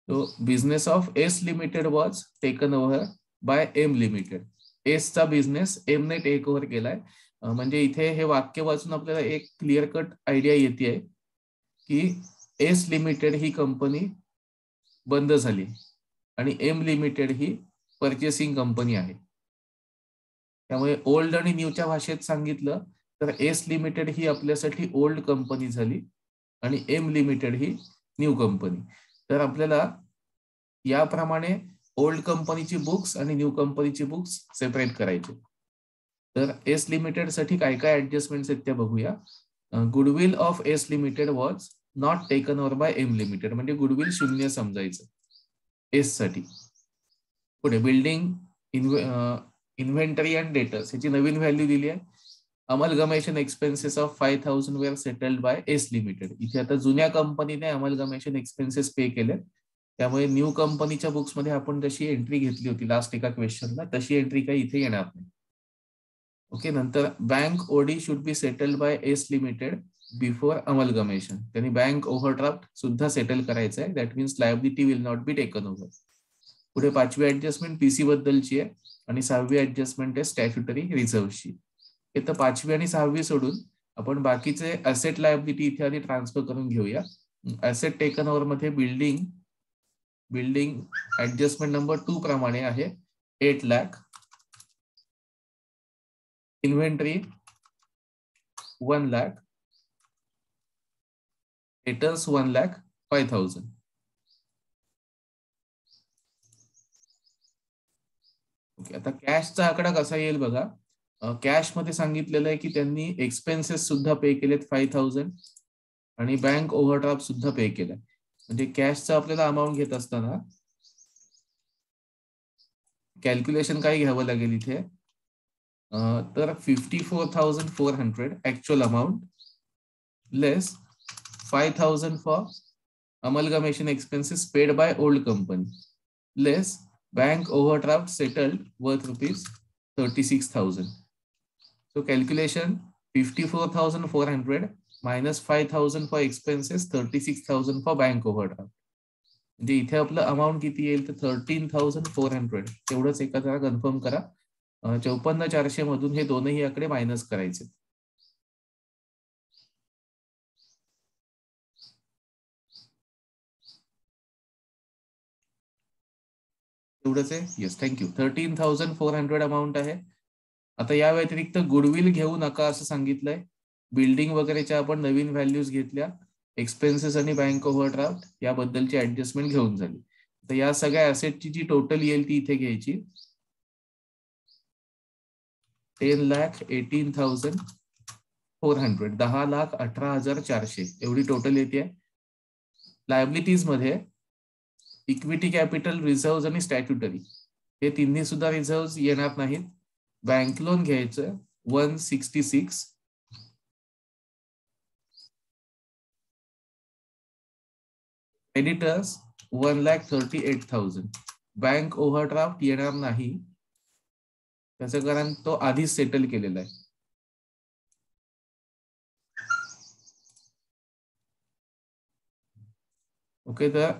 तो business of S limited was taken over by M limited. एसचा business M ने take over केलाय. म्हणजे इथे हे वाक्य वाचून आपल्याला एक क्लिअर कट आयडिया येते की एस लिमिटेड ही कंपनी बंद झाली आणि एम लिमिटेड ही परचेसिंग कंपनी आहे. त्यामुळे ओल्ड आणि न्यूच्या भाषेत सांगितलं तर एस लिमिटेड ही आपल्यासाठी ओल्ड कंपनी झाली आणि एम लिमिटेड ही न्यू कंपनी. तर आपल्याला याप्रमाणे ओल्ड कंपनीची बुक्स आणि न्यू कंपनीची बुक्स सेपरेट करायचे. तर एस लिमिटेड साठी काय काय ऍडजस्टमेंट्स आहेत त्या बघूया. Goodwill of S limited was not taken over by M limited, म्हणजे गुडविल शून्य समजायचं एस साठी. पुढे बिल्डिंग इन्व्हेंटरी अँड डेटर्स ह्याची नवीन व्हॅल्यू दिली आहे. Amalgamation expenses of 5,000 were settled by S limited. इथे आता जुन्या कंपनीने अमलगमेशन एक्सपेन्सेस पे केले, त्यामुळे न्यू कंपनीच्या बुक्स मध्ये आपण जशी एंट्री घेतली होती लास्ट एका क्वेश्चनला तशी एंट्री काही इथे येणार नाही. ओके. नंतर bank OD should be settled by S limited before amalgamation. त्यांनी बँक ओव्हरड्राफ्ट सुद्धा सेटल करायचं आहे. That means liability will not be taken over. पुढे 5वी ऍडजस्टमेंट पीसी बद्दलची आहे आणि 6वी ऍडजस्टमेंट आहे स्टॅच्युटरी रिझर्व्हची. तर 5वी आणि 6वी सोडून आपण बाकीचे असेट लायबिलिटी इथे आधी ट्रान्सफर करून घेऊया. असेट टेकन ओव्हर मध्ये बिल्डिंग ऍडजस्टमेंट नंबर 2 प्रमाणे आहे 8 lakh. Inventory 1 lakh. Debtors 1,05,000. Okay. आता कॅशचा आकडा कसा येईल बघा. कॅश मध्ये सांगितलेलं आहे की त्यांनी एक्सपेन्सेस सुद्धा पे केलेत 5,000 आणि बँक ओव्हरड्राफ्ट सुद्धा पे केलाय. म्हणजे कॅशचा आपल्याला अमाऊंट घेत असताना कॅल्क्युलेशन काय घ्यावं लागेल इथे. तर 54,400 actual amount less 5,000 for amalgamation expenses paid by old company less bank overdraft settled worth rupees 36,000. So calculation 54,400 minus 5,000 for expenses, 36,000 for bank overdraft. म्हणजे इथे आपलं अमाऊंट किती येईल तर 13,400. तेवढंच एका जरा कन्फर्म करा. 54,400 मधून हे दोनही आकडे मायनस करायचे. एवढंच आहे. Yes, thank you. 13,400 अमाऊंट आहे. आता या व्यतिरिक्त गुडविल घेऊ नका असं सांगितलंय. बिल्डिंग वगैरेच्या आपण नवीन व्हॅल्यूज घेतल्या. एक्सपेन्सेस आणि बँक ओव्हरड्राफ्ट याबद्दलची ऍडजस्टमेंट घेऊन झाली. तर या सगळ्या ऍसेटची जी टोटल येईल ती इथे घ्यायची. 10,18,400 10,18,400 एवढी टोटल येते. लायबिलिटीज मध्ये इक्विटी कॅपिटल, रिझर्व्ह आणि स्टॅच्युटरी हे तिन्ही सुद्धा रिझर्व्ह येणार नाहीत. बँक लोन घ्यायचं 166. क्रेडिटर्स 1,38,000. बँक ओव्हरड्राफ्ट येणार नाही त्याचं कारण तो आधीच सेटल केलेला आहे. ओके. तर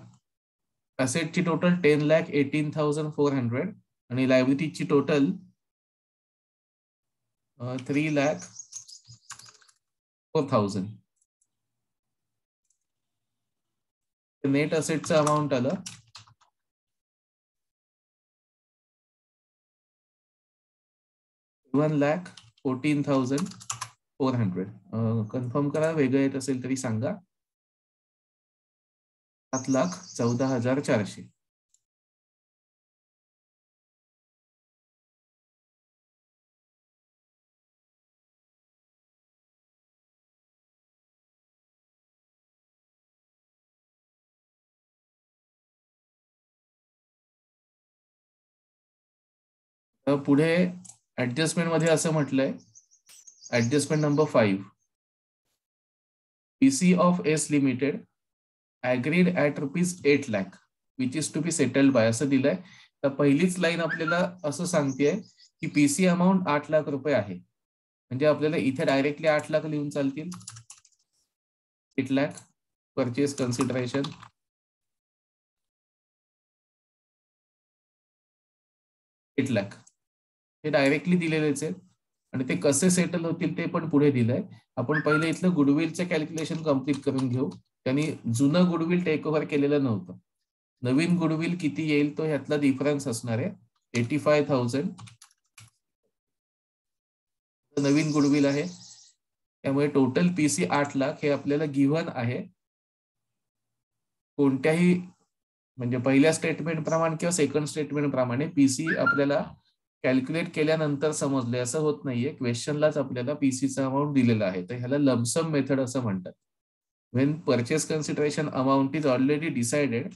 असेटची टोटल 10,18,400 आणि लायबिलिटीची टोटल 3,04,000. नेट असेटचं अमाऊंट आलं 1,14,400. कन्फर्म करा, वेगळं येत असेल तरी सांगा. 7,14,400. पुढे ऍडजस्टमेंट मध्ये असं म्हटलंय, adjustment number 5, PC of S limited agreed at ₹8 lakh which is to be settled by असं दिलंय. तर पहिलीच लाईन आपल्याला असं सांगतेय की पीसी अमाऊंट 8 लाख रुपये आहे. म्हणजे आपल्याला इथे डायरेक्टली 8 लाख लिहून चालतील. 8 लाख परचेस कन्सिडरेशन 8 लाख हे डायरेक्टली दिलेलेच आहेत आणि ते कसे सेटल होतील ते पण पुढे दिलंय. आपण पहिले इथलं गुडविलचं कॅल्क्युलेशन कम्प्लीट करून घेऊ. त्यांनी जुनं गुडविल टेक ओव्हर केलेलं नव्हतं. नवीन गुडविल किती येईल तो ह्यातला डिफरन्स असणार आहे. 85,000 नवीन गुडविल आहे. त्यामुळे टोटल पीसी 8 लाख हे आपल्याला गिव्हन आहे. कोणत्याही म्हणजे पहिल्या स्टेटमेंट प्रमाणे किंवा सेकंड स्टेटमेंट प्रमाणे पीसी आपल्याला कॅल्क्युलेट केल्यानंतर समजले असं होत नाहीये. क्वेश्चनलाच आपल्याला पीसीचा अमाऊंट दिलेला आहे. तर ह्याला लमसम मेथड असं म्हणतात. When purchase consideration amount is already decided,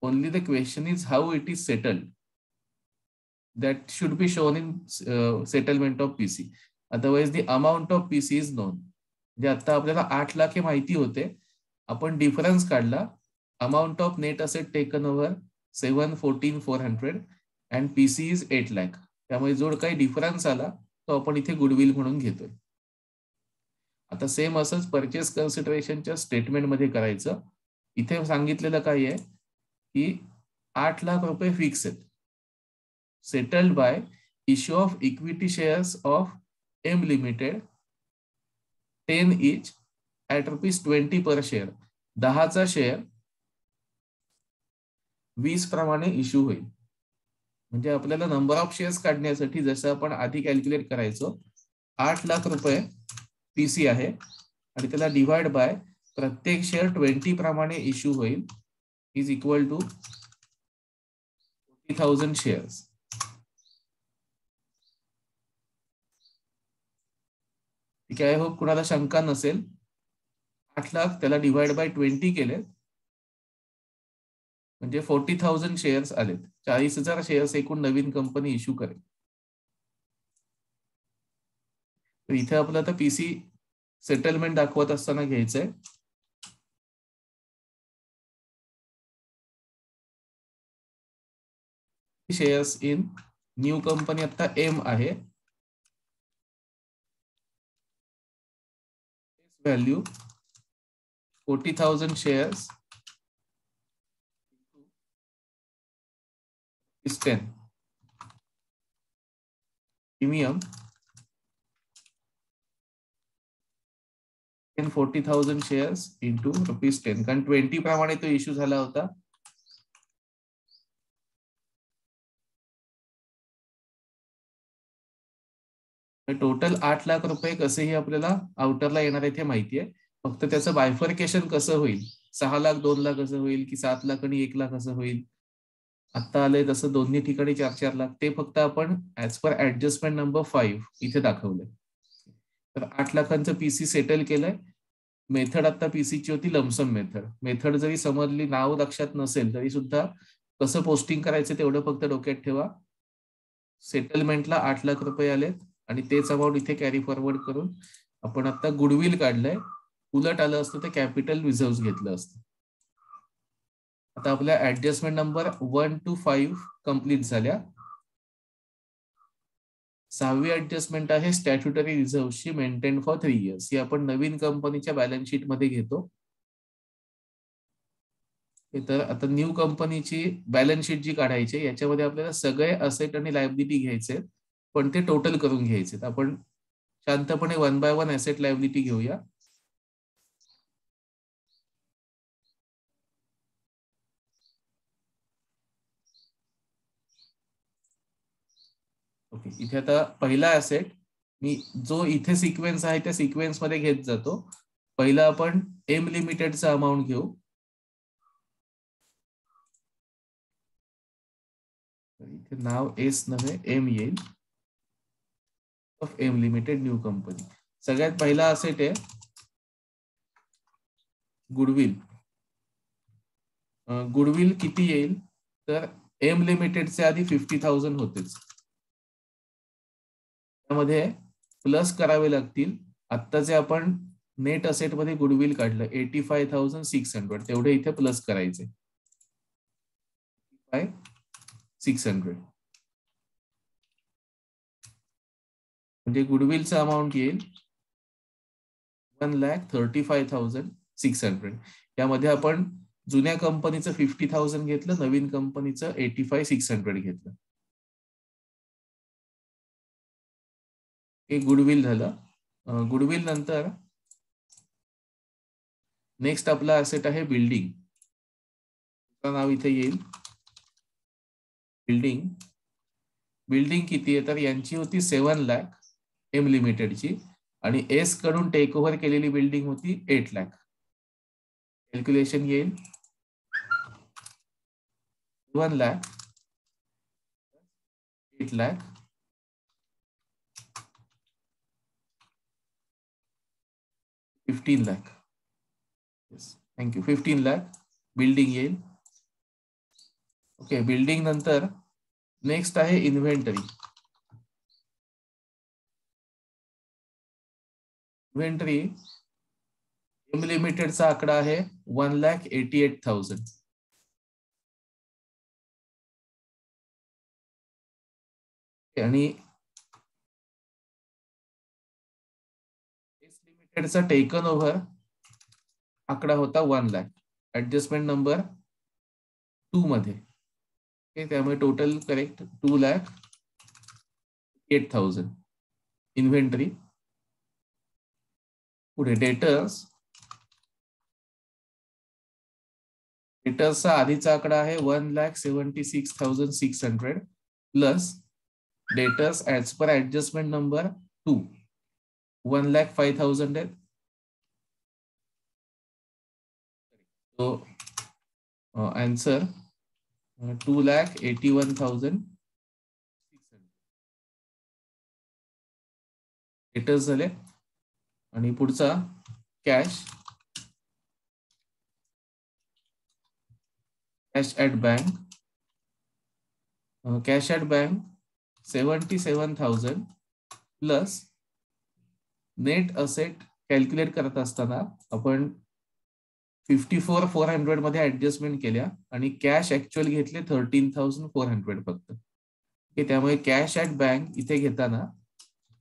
only the question is how it is settled. That should be shown in settlement of PC. Otherwise the amount of PC is non. म्हणजे आता आपल्याला 8 लाख हे माहिती होते. आपण difference काढला. Amount of net asset taken over 714,400 and PC is 8 lakh. त्यामुळे जो काही डिफरन्स आला तो आपण इथे गुडविल म्हणून घेतोय. आता सेम असंच परचेस कन्सिडरेशनच्या स्टेटमेंट मध्ये करायचं. इथे सांगितलेलं काय आहे की 8 लाख रुपये फिक्स आहेत. Settled by issue of equity shares of M limited 10 each at ₹20 per share. 10चा शेअर 20 प्रमाणे इश्यू होईल. म्हणजे आपल्याला नंबर ऑफ शेअर्स काढण्यासाठी जसं आपण आधी कॅल्क्युलेट करायचो 8 लाख रुपये पीसी आहे आणि त्याला डिवाइड बाय प्रत्येक शेअर 20 प्रमाणे इश्यू होईल इज इक्वल टू 40,000 शेअर्स. ठीक आहे. होप कुणाला शंका नसेल. 8 लाख त्याला डिवाइड बाय 20 केले म्हणजे 40,000 शेअर्स आलेत. 40,000 शेअर्स एकूण नवीन कंपनी इश्यू करेल. तर इथे आपलं आता पीसी सेटलमेंट दाखवत असताना घ्यायचंय. शेअर्स इन न्यू कंपनी आता एम आहे. Value 40,000 shares is 10. Premium 40,000 shares into ₹10. कारण 20 प्रमाणे तो इश्यू झाला होता. टोटल 8 लाख रुपये कसेही आपल्याला आउटरला येणार आहे ते माहिती आहे. फक्त त्याचं बायफर्केशन कसं होईल, 6 लाख 2 लाख असं होईल की 7 लाख आणि 1 लाख असं होईल. आता आलंय तसं दोन्ही ठिकाणी 4-4 लाख. ते फक्त आपण ऍज पर ऍडजस्टमेंट नंबर 5 इथे दाखवलंय. तर 8 लाखांचं पीसी सेटल केलंय. मेथड आता पीसीची होती लमसम मेथड. मेथड जरी समजली, नाव लक्षात नसेल तरी सुद्धा कसं पोस्टिंग करायचं तेवढं फक्त डोक्यात ठेवा. सेटलमेंटला 8 लाख रुपये आलेत आणि तेच अमाऊंट इथे कॅरी फॉरवर्ड करून आपण आता गुडविल काढलंय. उलट आलं असतं तर कॅपिटल रिझर्व्ह घेतलं असतं. आता आपल्या ऍडजस्टमेंट नंबर 1 to 5 कंप्लीट झाल्या. 6वी ऍडजस्टमेंट आहे स्टॅट्युटरी रिझर्व्हची मेंटेन फॉर 3 years. ही आपण नवीन कंपनीच्या बॅलन्स शीट मध्ये घेतो. तर आता न्यू कंपनीची बॅलन्स शीट जी काढायची याच्यामध्ये आपल्याला सगळे असेट आणि लायबिलिटी घ्यायचे, पण ते टोटल करून घ्यायचे. आपण शांतपणे 1 by 1 असेट लायबिलिटी घेऊया. ओके. इथे आता पहिला असेट मी जो इथे सिक्वेन्स आहे त्या सिक्वेन्स मध्ये घेत जातो. पहिला आपण एम लिमिटेडचा अमाऊंट घेऊ. इथे नाव एस नव्हे एम येईल. Of M limited new company. सगळ्यात पहिला असेट आहे गुडविल. गुडविल किती येईल तर एम लिमिटेडचे आधी 50,000 होतेच. त्यामध्ये प्लस करावे लागतील. आता जे आपण नेट असेट मध्ये गुडविल काढलं 85,600 तेवढे इथे प्लस करायचे. 600 म्हणजे गुडविलचा अमाऊंट येईल 1,35,600. त्यामध्ये आपण जुन्या कंपनीचं 50,000 घेतलं, नवीन कंपनीचं 85,600 घेतलं. हे गुडविल झालं. गुडविल नंतर नेक्स्ट आपला असेट आहे बिल्डिंग. नाव इथे येईल बिल्डिंग. बिल्डिंग किती आहे तर यांची होती 7 लाख एम लिमिटेडची आणि एस कडून टेक ओव्हर केलेली बिल्डिंग होती 8 लाख. कॅल्क्युलेशन येईल 1 लाख 8 लाख 15 लाख. थँक्यू. 15 लाख बिल्डिंग येईल. ओके. बिल्डिंग नंतर नेक्स्ट आहे इन्व्हेंटरी. इन्व्हेंटरी एम लिमिटेडचा आकडा आहे 1,88,000. आणि एस लिमिटेडचा टेकन ओव्हर आकडा होता 1 लाख. ऍडजस्टमेंट नंबर 2 मध्ये. त्यामुळे टोटल करेक्ट 2,08,000 इन्व्हेंटरी. पुढे डेटर्स. डेटर्सचा आधीचा आकडा आहे 1,76,600 plus debtors as per adjustment number 2 1,05,000 आहेत. तो आन्सर 2,81,600 डेटर्स झाले. आणि पुढचा cash. Cash at bank. Cash at bank 77,000 plus net asset calculate करत असताना आपण 54,400 मध्ये ऍडजस्टमेंट केल्या आणि कॅश ऍक्च्युअल घेतले 13,400 फक्त. त्यामुळे कॅश ऍट बँक इथे घेताना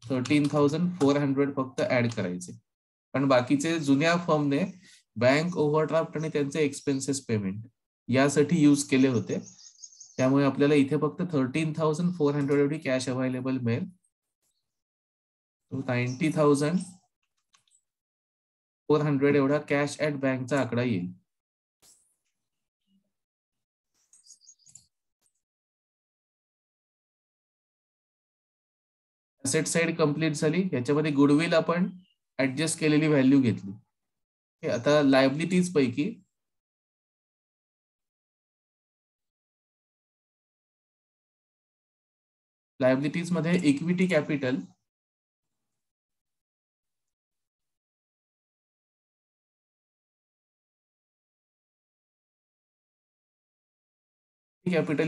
13,400 फक्त ऍड करायचे. पण बाकीचे जुन्या फर्मने बँक ओव्हरड्राफ्ट आणि त्यांचे एक्सपेन्सेस पेमेंट यासाठी यूज केले होते. त्यामुळे आपल्याला इथे फक्त 13,400 एवढी कॅश अवेलेबल मिळेल. 90,400 एवढा कॅश ऍट बँकचा आकडा येईल. असेट साइड कंप्लीट झाली. याच्यामध्ये गुडविल आपण ऍडजस्ट केलेली व्हॅल्यू घेतली. आता लायबिलिटीज पैकी लायबिलिटीज मध्ये इक्विटी कॅपिटल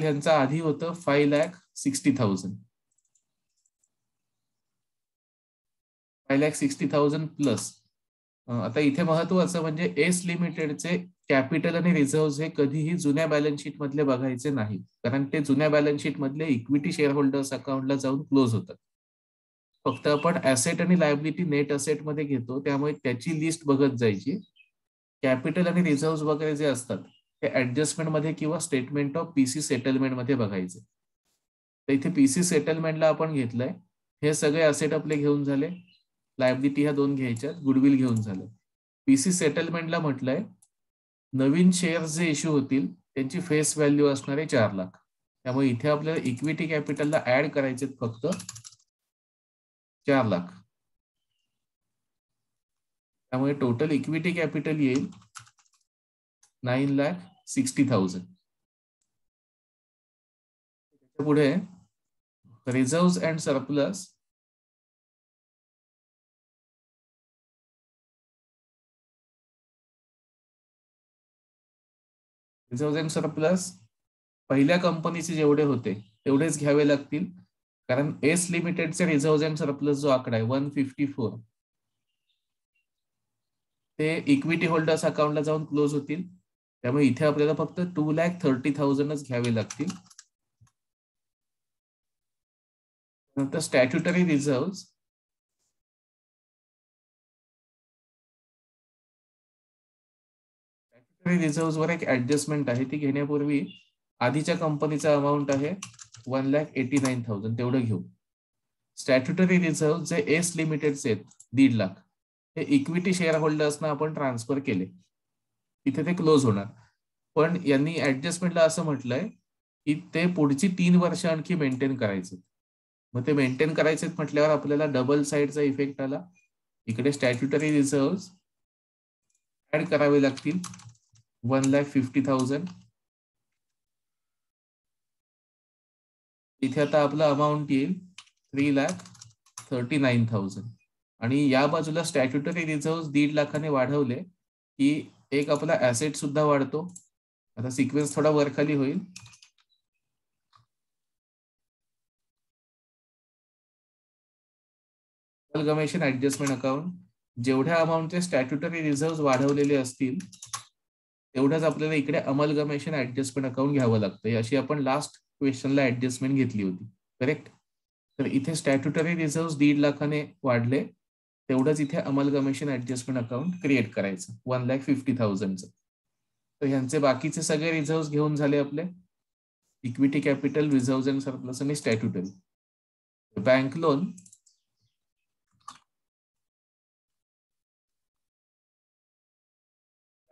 यांचा आधी होतं 5,60,000. 5,60,000 प्लस. आता इथे महत्वाचं म्हणजे एस लिमिटेडचे कॅपिटल आणि रिझर्व्ह हे कधीही जुन्या बॅलन्स शीट मधले बघायचे नाही, कारण ते जुन्या बॅलन्स शीट मधले इक्विटी शेअर होल्डर्स अकाउंटला जाऊन क्लोज होतात. फक्त आपण ऍसेट आणि लायबिलिटी नेट असेट मध्ये घेतो, त्यामुळे त्याची लिस्ट बघत जायची. कॅपिटल आणि रिझर्व्ह वगैरे जे असतात ते ऍडजस्टमेंट मध्ये किंवा स्टेटमेंट ऑफ पीसी सेटलमेंट मध्ये बघायचे. तर इथे पीसी सेटलमेंटला आपण घेतलंय. हे सगळे असेट आपले घेऊन झाले. लायबिलिटी ह्या 2 घ्यायच्या. गुडविल घेऊन झालं. पीसी सेटलमेंटला म्हटलंय नवीन शेअर्स जे इश्यू होतील त्यांची फेस व्हॅल्यू असणारे 4 लाख. त्यामुळे इथे आपल्याला इक्विटी कॅपिटलला ऍड करायचे फक्त 4 लाख. त्यामुळे टोटल इक्विटी कॅपिटल येईल 9,60,000. पुढे reserve and surplus. Reserve and surplus पहिल्या कंपनीचे जेवढे होते तेवढेच घ्यावे लागतील, कारण एस लिमिटेडचे रिझर्व्ह अँड सरप्लस जो आकडा आहे 154 ते इक्विटी होल्डर्स अकाउंटला जाऊन क्लोज होतील. त्यामुळे इथे आपल्याला फक्त 2,30,000च घ्यावे लागतील. नंतर स्टॅट्युटरी रिझर्व्ह. रिझर्व्ह वर एक ऍडजस्टमेंट आहे, ती घेण्यापूर्वी आधीच्या कंपनीचा अमाऊंट आहे 1,89,000 तेवढं घेऊ. स्टॅट्युटरी रिझर्व्ह जे एस लिमिटेडचे आहेत 1.5 लाख, हे इक्विटी शेअर होल्डर्सना आपण ट्रान्सफर केले, तिथे ते क्लोज होणार. पण यांनी ऍडजस्टमेंटला असं म्हटलंय की ते पुढची 3 वर्ष आणखी मेंटेन करायचे. मग ते मेंटेन करायचे म्हटल्यावर आपल्याला डबल साइडचा इफेक्ट आला. इकडे स्टॅट्युटरी रिझर्व्ह ऍड करावे लागतील 1,50,000. इथे आता आपलं अमाऊंट येईल 3,39,000. आणि या बाजूला स्टॅट्युटरी रिझर्व्ह 1.5 लाखाने वाढवले की एक आपला ऍसेट सुद्धा वाढतो. आता सिक्वेन्स थोडा वर खाली होईल. अमलगमेशन ऍडजस्टमेंट अकाउंट, जेवढ्या अमाऊंटचे स्टॅट्युटरी रिझर्व्ह वाढवलेले असतील तेवढ्याच आपल्याला इकडे अमलगमेशन ऍडजस्टमेंट अकाउंट घ्यावं लागतं. अशी आपण लास्ट क्वेश्चनला ऍडजस्टमेंट घेतली होती, करेक्ट. तर इथे स्टॅट्युटरी रिझर्व्ह 1.5 लाखाने वाढले, तेवढंच इथे अमलगमेशन ऍडजस्टमेंट अकाउंट क्रिएट करायचं 1,50,000चं. तर ह्यांचे बाकीचे सगळे रिझर्व्ह घेऊन झाले आपले, equity capital, reserve and surplus आणि statutory. Bank loan,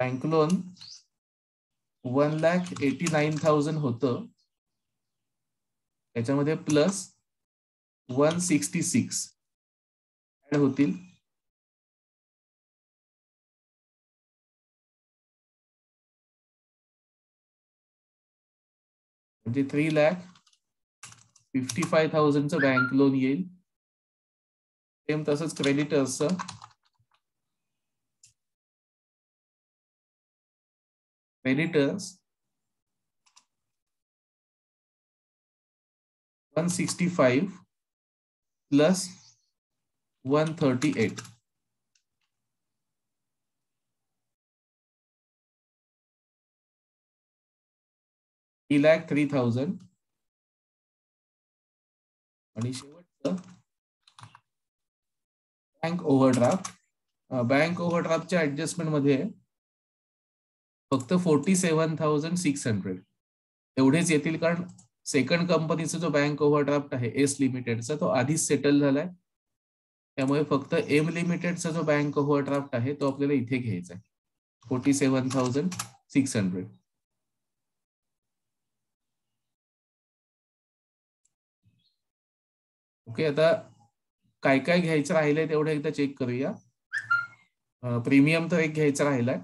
bank loan 1,89,000 होतं, त्याच्यामध्ये प्लस 166 ऍड होतील. म्हणजे 3,55,000चं बँक लोन येईल. सेम तसंच क्रेडिटर्सचं क्रेडिटर्स 165 प्लस 138, 3,03,000. आणि शेवटचं बँक ओव्हरड्राफ्ट. बँक ओव्हरड्राफ्टच्या ऍडजस्टमेंट मध्ये फक्त 47,600 एवढेच येतील, कारण सेकंड कंपनीचा जो बँक ओव्हरड्राफ्ट आहे एस लिमिटेडचा तो आधीच सेटल झालाय. त्यामुळे फक्त एम लिमिटेडचा जो बँक ओव्हरड्राफ्ट आहे तो आपल्याला इथे घ्यायचा आहे 47,600. ओके, आता काय काय घ्यायचं राहिलंय तेवढं एकदा चेक करूया. प्रीमियम तर एक घ्यायचं राहिलाय,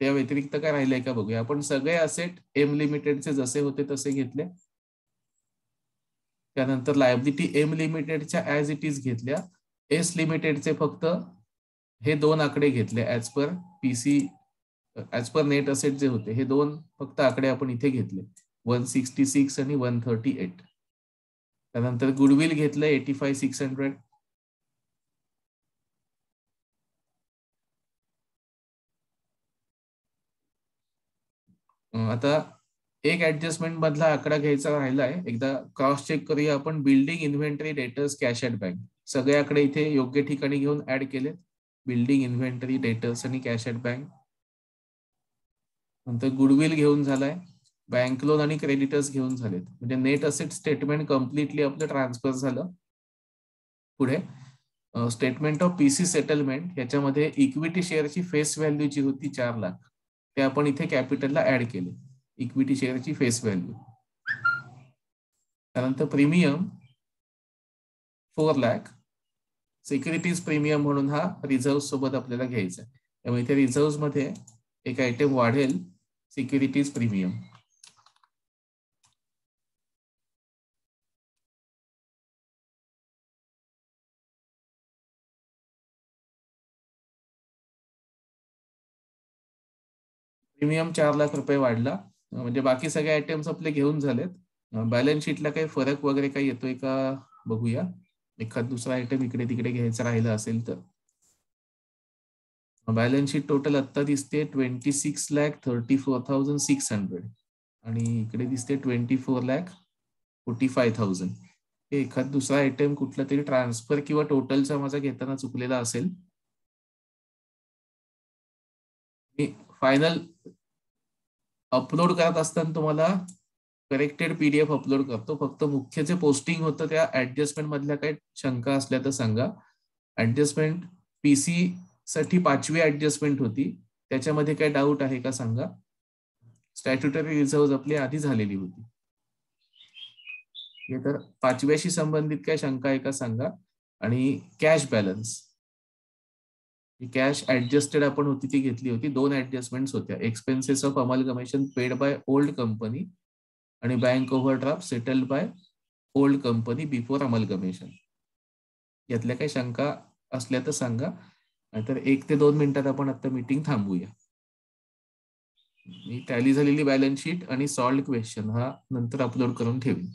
त्या व्यतिरिक्त काय राहिलंय का बघूया. आपण सगळे असेट एम लिमिटेडचे जसे होते तसे घेतले. त्यानंतर लायबिलिटी एम लिमिटेडच्या ऍज इट इज घेतल्या. एस लिमिटेडचे फक्त हे 2 आकडे घेतले as per PC, as per net asset जे होते हे 2 फक्त आकडे आपण इथे घेतले 166 आणि 138. त्यानंतर गुडविल घेतलं 85,600. आता एक ऍडजस्टमेंट मधला आकडा घ्यायचा राहिलाय, एकदा क्रॉस चेक करूया आपण. Building inventory debtors cash at bank सगळे आकडे इथे योग्य ठिकाणी घेऊन ऍड केले. बिल्डिंग इन्व्हेंटरी डेटर्स आणि कॅश ऍट बँक. नंतर गुडविल घेऊन झालाय, बँक लोन आणि क्रेडिटर्स घेऊन झालेत. म्हणजे नेट असेट स्टेटमेंट कम्प्लिटली आपलं ट्रान्सफर झालं. पुढे स्टेटमेंट ऑफ पीसी सेटलमेंट, याच्यामध्ये इक्विटी शेअरची फेस व्हॅल्यू जी होती 4 लाख ते आपण इथे कॅपिटलला ऍड केले, इक्विटी शेअरची फेस व्हॅल्यू. त्यानंतर प्रीमियम 4 लाख, सिक्युरिटीज प्रीमियम म्हणून हा रिझर्व्ह सोबत आपल्याला घ्यायचा आहे. त्यामुळे इथे रिझर्व्ह मध्ये एक आयटम वाढेल, सिक्युरिटीज प्रीमियम. प्रीमियम 4 लाख रुपये वाढला. म्हणजे बाकी सगळे आयटम्स आपले घेऊन झालेत. बॅलन्स शीटला काही फरक वगैरे काही येतोय का बघूया. एखाद दुसरा आयटम इकडे तिकडे घ्यायचा राहिला असेल तर. बॅलन्स शीट टोटल आता दिसते 26,34,600 आणि इकडे दिसते 24,45,000. एखाद दुसरा आयटम कुठला तरी ट्रान्सफर किंवा टोटलचा माझा घेताना चुकलेला असेल. फायनल अपलोड करत असताना तुम्हाला करेक्टेड पीडीएफ अपलोड करतो. फक्त मुख्य जे पोस्टिंग होतं त्या ऍडजस्टमेंट मधल्या काही शंका असल्या तर सांगा. ऍडजस्टमेंट पीसी साठी 5वी ऍडजस्टमेंट होती, त्याच्यामध्ये काय डाऊट आहे का सांगा. स्टॅट्युटरी रिझर्व्ह आपली आधी झालेली होती. तर 5व्याशी संबंधित काय शंका आहे का सांगा. आणि कॅश बॅलन्स, कॅश ऍडजस्टेड आपण होती ती घेतली होती. 2 ऍडजस्टमेंट होत्या. Expenses of amalgamation paid by old company आणि bank overdraft settled by old company before amalgamation. यातल्या काही शंका असल्या तर सांगा, नाहीतर 1 ते 2 मिनिटात आपण आता मीटिंग थांबवूया. मी टॅली झालेली बॅलन्स शीट आणि सॉल्व्ड क्वेश्चन हा नंतर अपलोड करून ठेवीन.